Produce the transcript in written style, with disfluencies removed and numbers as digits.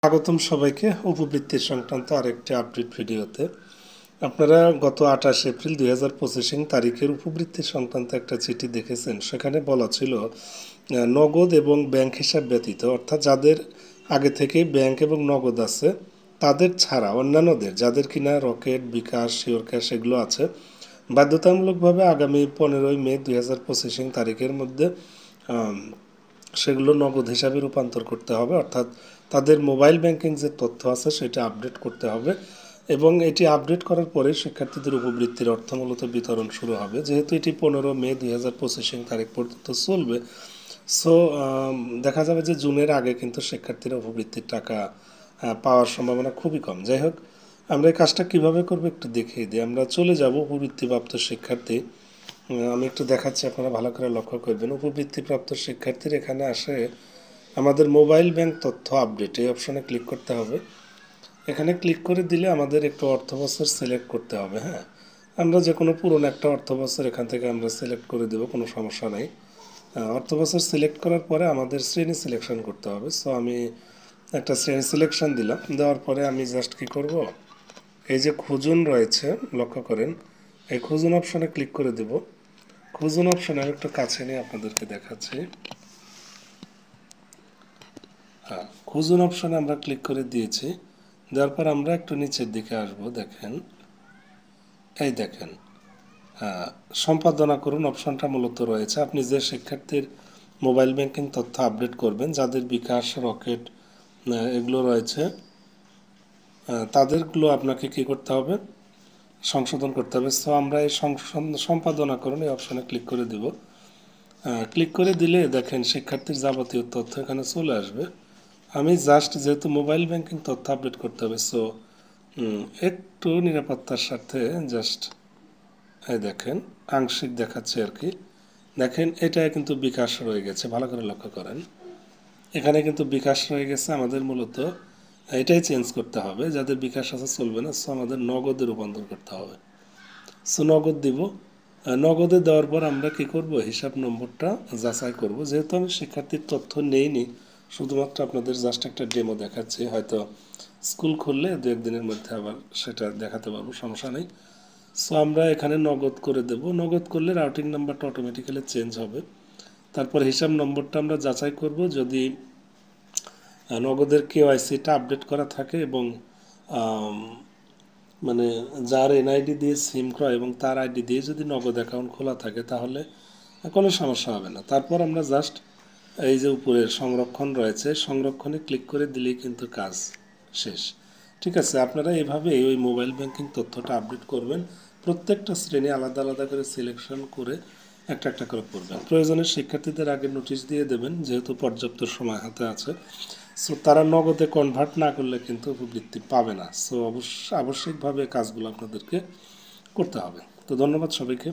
স্বাগতম সবাইকে উপবৃত্তি সংক্রান্ত আরেকটি আপডেট ভিডিওতে। আপনারা গত 28 এপ্রিল 2025 তারিখের উপবৃত্তি সংক্রান্ত একটা চিঠি দেখেছেন। সেখানে বলা ছিল নগদ এবং ব্যাংক হিসাব ব্যতীত, অর্থাৎ যাদের আগে থেকে ব্যাংক এবং নগদ আছে তাদের ছাড়া অন্যান্যদের, যাদের কিনা রকেট, বিকাশ, শিওর ক্যাশ এগুলো আছে, বাধ্যতামূলকভাবে আগামী 15 মে 2025 তারিখের মধ্যে সেগুলো নগদ হিসাবে রূপান্তর করতে হবে। অর্থাৎ তাদের মোবাইল ব্যাংকিং যে তথ্য আছে সেটা আপডেট করতে হবে, এবং এটি আপডেট করার পরে শিক্ষার্থীদের উপবৃত্তির অর্থ মূলত বিতরণ শুরু হবে। যেহেতু এটি 15 মে 2025 তারিখ পর্যন্ত চলবে, সো দেখা যাবে যে জুনের আগে কিন্তু শিক্ষার্থীরা উপবৃত্তির টাকা পাওয়ার সম্ভাবনা খুবই কম। যাই হোক, আমরা এই কাজটা কীভাবে করবো একটু দেখিয়ে দিই। আমরা চলে যাব উপবৃত্তিপ্রাপ্ত শিক্ষার্থী, আমি একটু দেখাচ্ছি, আপনারা ভালো করে লক্ষ্য করবেন। উপবৃত্তিপ্রাপ্ত শিক্ষার্থীর এখানে আসে আমাদের মোবাইল ব্যাংক তথ্য আপডেট, এই অপশনে ক্লিক করতে হবে। এখানে ক্লিক করে দিলে আমাদের একটু অর্থবছর সিলেক্ট করতে হবে। হ্যাঁ, আমরা যে কোনো পুরনো একটা অর্থবছর এখান থেকে আমরা সিলেক্ট করে দেবো, কোনো সমস্যা নেই। অর্থবছর সিলেক্ট করার পরে আমাদের শ্রেণী সিলেকশন করতে হবে। সো আমি একটা শ্রেণী সিলেকশন দিলাম, দেওয়ার পরে আমি জাস্ট কী করব, এই যে খুঁজুন রয়েছে, লক্ষ্য করেন, এই খুঁজুন অপশনে ক্লিক করে দেব। খুঁজুন অপশনে আমি একটু কাছে নিয়ে আপনাদেরকে দেখাচ্ছি। হ্যাঁ, খুঁজুন অপশনে আমরা ক্লিক করে দিয়েছি। দেওয়ার পর আমরা একটু নিচের দিকে আসব। দেখেন, এই দেখেন, সম্পাদনা করুন অপশনটা মূলত রয়েছে। আপনি যে শিক্ষার্থীর মোবাইল ব্যাংকিং তথ্য আপডেট করবেন, যাদের বিকাশ, রকেট এগুলো রয়েছে, তাদেরগুলো আপনাকে কী করতে হবে, সংশোধন করতে হবে। সো আমরা এই সম্পাদনা করুন এই অপশনে ক্লিক করে দিব। ক্লিক করে দিলে দেখেন শিক্ষার্থীর যাবতীয় তথ্য এখানে চলে আসবে। আমি জাস্ট, যেহেতু মোবাইল ব্যাংকিং তথ্য আপডেট করতে হবে, সো একটু নিরাপত্তার সাথে জাস্ট এই দেখেন আংশিক দেখাচ্ছে আর কি। দেখেন, এটা কিন্তু বিকাশ রয়ে গেছে, ভালো করে লক্ষ্য করেন, এখানে কিন্তু বিকাশ রয়ে গেছে। আমাদের মূলত এটাই চেঞ্জ করতে হবে, যাদের বিকাশ আছে চলবে না। সো আমাদের নগদে রূপান্তর করতে হবে। সো নগদ দিব। নগদে দেওয়ার পর আমরা কি করব, হিসাব নম্বরটা যাচাই করব। যেহেতু আমি শিক্ষার্থীর তথ্য নেইনি, শুধুমাত্র আপনাদের জাস্ট একটা ডেমো দেখাচ্ছি, হয়তো স্কুল খুললে 2-1 দিনের মধ্যে আবার সেটা দেখাতে পারবো, সমস্যা নেই। সো আমরা এখানে নগদ করে দেব। নগদ করলে রাউটিং নাম্বারটা অটোমেটিক্যালি চেঞ্জ হবে। তারপর হিসাব নম্বরটা আমরা যাচাই করব, যদি নগদের কেওয়াইসিটা আপডেট করা থাকে এবং মানে যার এনআইডি দিয়ে সিম ক্রয় এবং তার আইডি দিয়ে যদি নগদ অ্যাকাউন্ট খোলা থাকে, তাহলে কোনো সমস্যা হবে না। তারপর আমরা জাস্ট এই যে উপরে সংরক্ষণ রয়েছে, সংরক্ষণে ক্লিক করে দিলেই কিন্তু কাজ শেষ। ঠিক আছে, আপনারা এভাবে ওই মোবাইল ব্যাংকিং তথ্যটা আপডেট করবেন। প্রত্যেকটা শ্রেণী আলাদা আলাদা করে সিলেকশন করে একটা একটা করে করবেন। প্রয়োজনে শিক্ষার্থীদের আগে নোটিশ দিয়ে দেবেন, যেহেতু পর্যাপ্ত সময় হাতে আছে। সো তারা নগদে কনভার্ট না করলে কিন্তু উপবৃত্তি পাবে না। সো আবশ্যিকভাবে কাজগুলো আপনাদেরকে করতে হবে। তো ধন্যবাদ সবাইকে।